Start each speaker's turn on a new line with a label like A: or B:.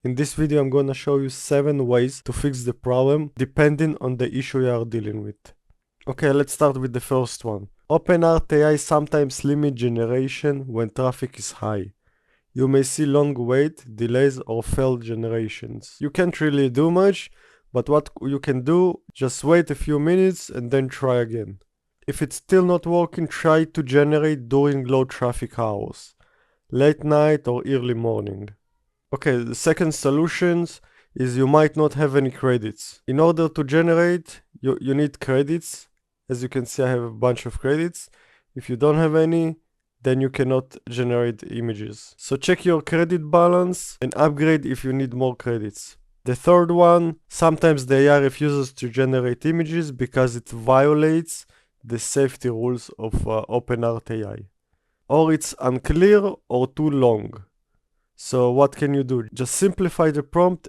A: In this video, I'm gonna show you 7 ways to fix the problem depending on the issue you are dealing with. Okay, let's start with the first one. OpenArt AI sometimes limit generation when traffic is high. You may see long wait, delays, or failed generations. You can't really do much, but what you can do, just wait a few minutes and then try again. If it's still not working, try to generate during low traffic hours, late night or early morning. Okay, the second solution is you might not have any credits. In order to generate, you need credits. As you can see, I have a bunch of credits. If you don't have any, then you cannot generate images. So check your credit balance and upgrade if you need more credits. The third one, sometimes the AI refuses to generate images because it violates the safety rules of OpenArt AI. Or it's unclear or too long. So what can you do? Just simplify the prompt